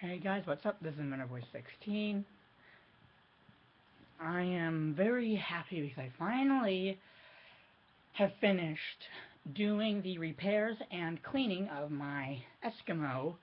Hey guys, what's up? This is Minor16. I am very happy because I finally have finished doing the repairs and cleaning of my Eskimo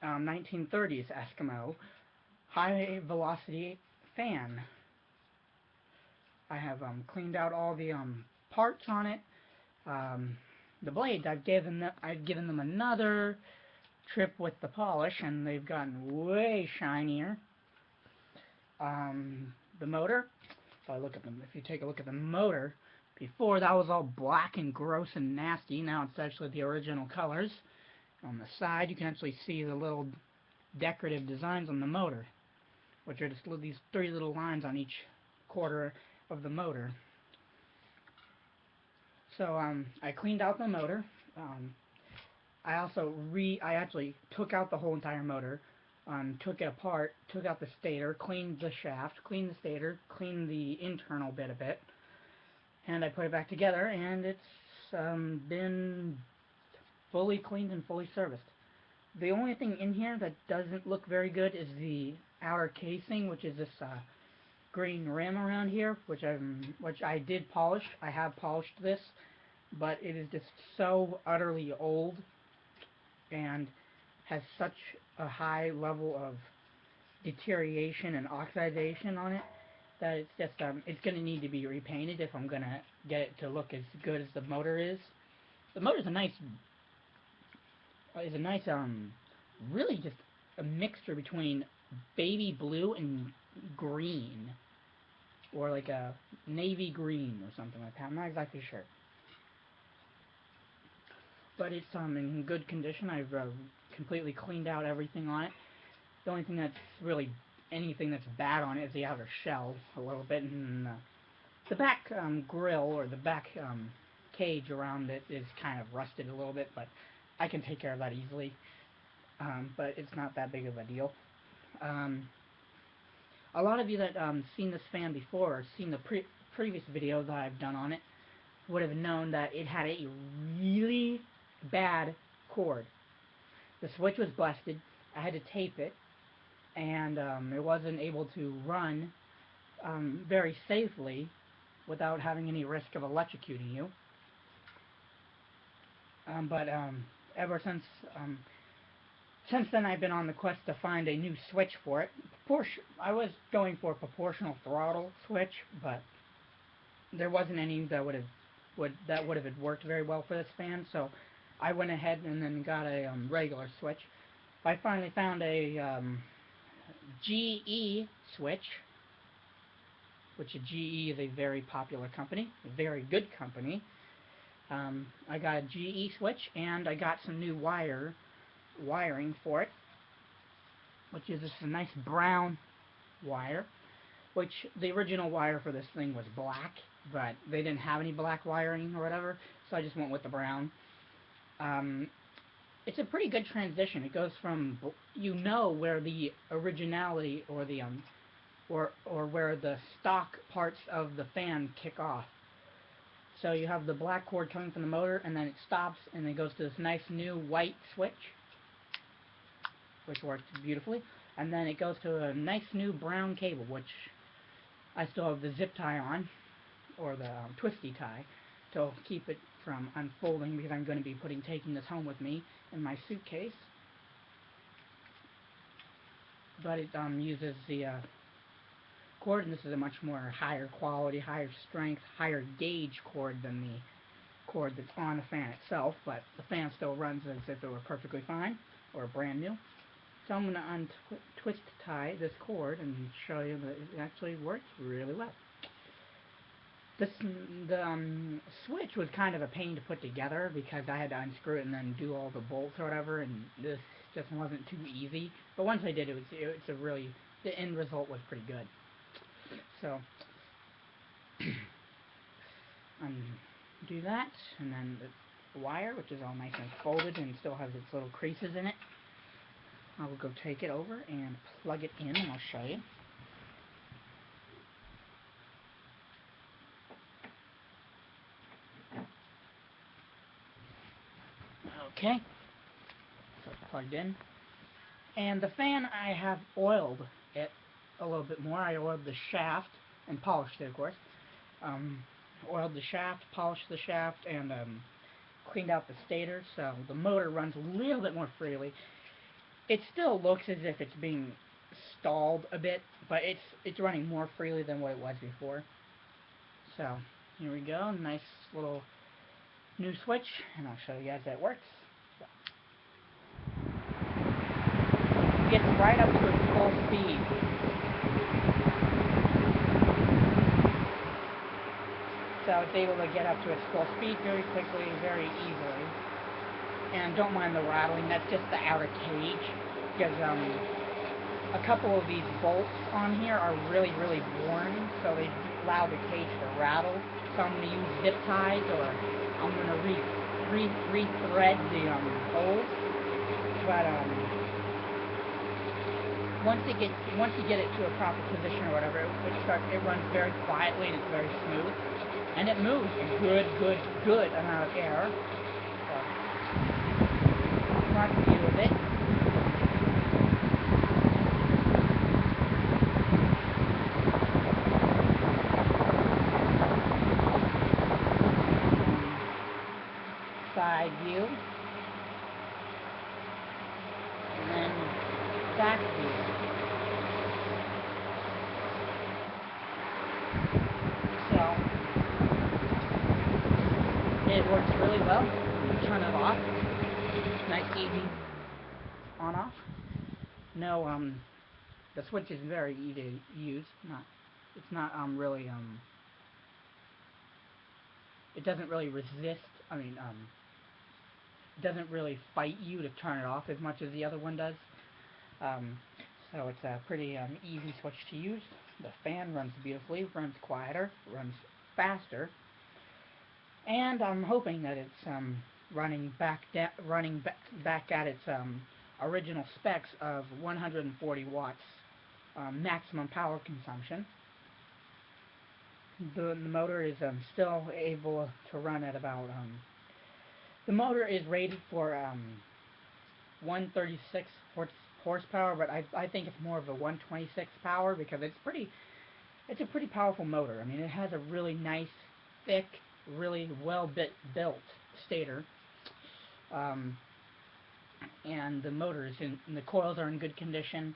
1930s Eskimo high velocity fan. I have cleaned out all the parts on it. Um, the blades, I've given them another trip with the polish, and they've gotten way shinier. The motor, if you take a look at the motor, before that was all black and gross and nasty. Now it's actually the original colors. On the side, you can actually see the little decorative designs on the motor, which are just these three little lines on each quarter of the motor. So I cleaned out the motor. I actually took out the whole entire motor, took it apart, took out the stator, cleaned the shaft, cleaned the stator, cleaned the internal bit of it, and I put it back together, and it's been fully cleaned and fully serviced. The only thing in here that doesn't look very good is the outer casing, which is this green rim around here, which I did polish. I have polished this, but it is just so utterly old and has such a high level of deterioration and oxidation on it that it's just it's gonna need to be repainted if I'm gonna get it to look as good as the motor is. The motor's a nice really just a mixture between baby blue and green, or like a navy green or something like that. I'm not exactly sure, but it's in good condition. I've completely cleaned out everything on it. The only thing that's really anything that's bad on it is the outer shell a little bit, and the back grill, or the back cage around it, is kind of rusted a little bit, but I can take care of that easily. But it's not that big of a deal. A lot of you that seen this fan before, or seen the previous video that I've done on it, would have known that it had a really bad cord. The switch was busted. I had to tape it, and it wasn't able to run very safely without having any risk of electrocuting you. But ever since then, I've been on the quest to find a new switch for it. I was going for a proportional throttle switch, but there wasn't any that would have worked very well for this fan. So I went ahead and then got a regular switch. I finally found a GE switch, which GE is a very popular company, a very good company. I got a GE switch, and I got some new wiring for it, which is just a nice brown wire, which the original wire for this thing was black, but they didn't have any black wiring or whatever, so I just went with the brown. It's a pretty good transition. It goes from, where the originality, or the or where the stock parts of the fan kick off. So you have the black cord coming from the motor, and then it stops, and it goes to this nice new white switch, which works beautifully, and then it goes to a nice new brown cable, which I still have the zip tie on, or the twisty tie, to keep it from unfolding, because I'm going to be taking this home with me in my suitcase. But it uses the cord, and this is a much more higher quality, higher strength, higher gauge cord than the cord that's on the fan itself, but the fan still runs as if it were perfectly fine, or brand new. So I'm going to untwist tie this cord and show you that it actually works really well. The switch was kind of a pain to put together, because I had to unscrew it and then do all the bolts or whatever, and this just wasn't too easy. But once I did, the end result was pretty good. So undo that, and then the wire, which is all nice and folded and still has its little creases in it. I will go take it over and plug it in, and I'll show you. Okay, so it's plugged in. And the fan, I have oiled it a little bit more. I oiled the shaft and polished it, of course. Um, Oiled the shaft, polished the shaft, and cleaned out the stator, so the motor runs a little bit more freely. It still looks as if it's being stalled a bit, but it's running more freely than what it was before. So here we go, nice little new switch, and I'll show you guys that it works. So, it gets right up to its full speed. So it's able to get up to its full speed very quickly, very easily. And don't mind the rattling, that's just the outer cage, because a couple of these bolts on here are really, really worn, so they allow the cage to rattle. So I'm going to use zip ties, or I'm going to re-thread the holes. But once you get it to a proper position or whatever, it runs very quietly and it's very smooth, and it moves a good amount of air. So, front view of it. Side view, and then back view. So it works really well. You turn it off, nice easy on off. No, the switch is very easy to use. It's not really it doesn't really resist. It doesn't really fight you to turn it off as much as the other one does. Um, so it's a pretty easy switch to use. The fan runs beautifully, runs quieter, runs faster, and I'm hoping that it's running back at its original specs of 140 watts maximum power consumption. The motor is still able to run at about the motor is rated for 136 horsepower, but I think it's more of a 126 power, because it's a pretty powerful motor. I mean, it has a really nice, thick, really well built stator, and the motor is and the coils are in good condition.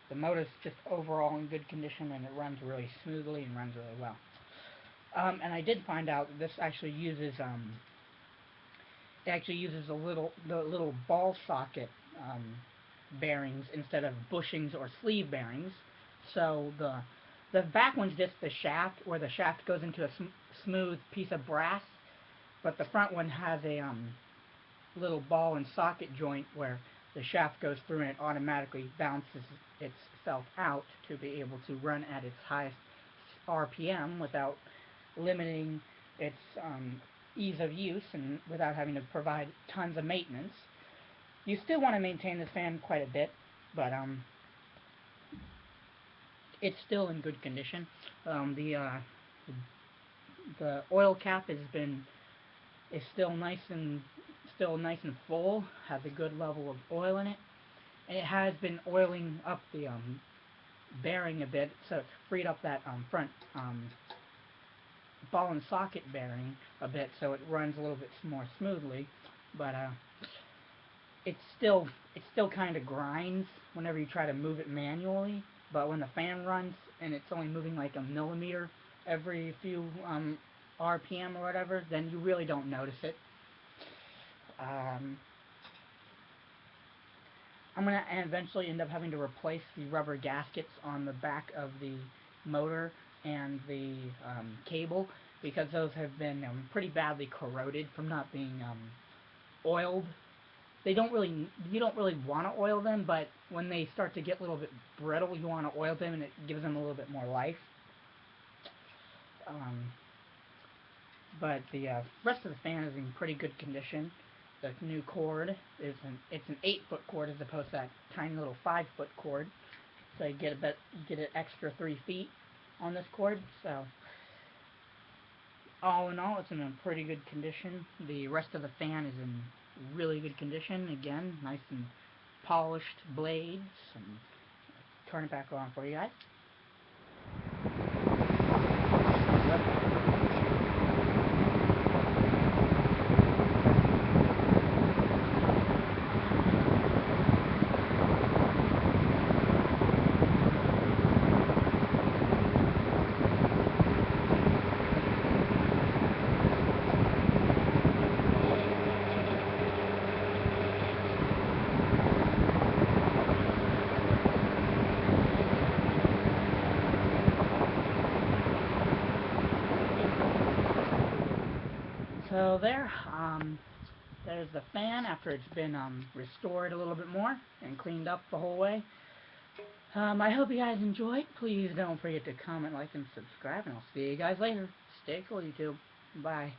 The motor's just overall in good condition, and it runs really smoothly and runs really well. And I did find out that this actually uses the little ball socket bearings instead of bushings or sleeve bearings. So the back one's just the shaft, where the shaft goes into a smooth piece of brass, but the front one has a little ball and socket joint where the shaft goes through and it automatically bounces itself out to be able to run at its highest RPM without limiting its ease of use and without having to provide tons of maintenance. You still want to maintain this fan quite a bit, but it's still in good condition. The oil cap is still nice and full, has a good level of oil in it, and it has been oiling up the bearing a bit, so it's freed up that front ball and socket bearing a bit, so it runs a little bit more smoothly. But it still kind of grinds whenever you try to move it manually. But when the fan runs and it's only moving like a millimeter every few RPM or whatever, then you really don't notice it. I'm going to eventually end up having to replace the rubber gaskets on the back of the motor and the cable, because those have been pretty badly corroded from not being oiled. You don't really want to oil them, but when they start to get a little bit brittle, you want to oil them, and it gives them a little bit more life. But the rest of the fan is in pretty good condition. The new cord is it's an 8-foot cord as opposed to that tiny little 5-foot cord, so you get an extra 3 feet on this cord. So all in all, it's in a pretty good condition. The rest of the fan is in really good condition. Again, nice and polished blades, and turn it back on for you guys. So there's the fan after it's been restored a little bit more and cleaned up the whole way. I hope you guys enjoyed. Please don't forget to comment, like, and subscribe, and I'll see you guys later. Stay cool, YouTube. Bye.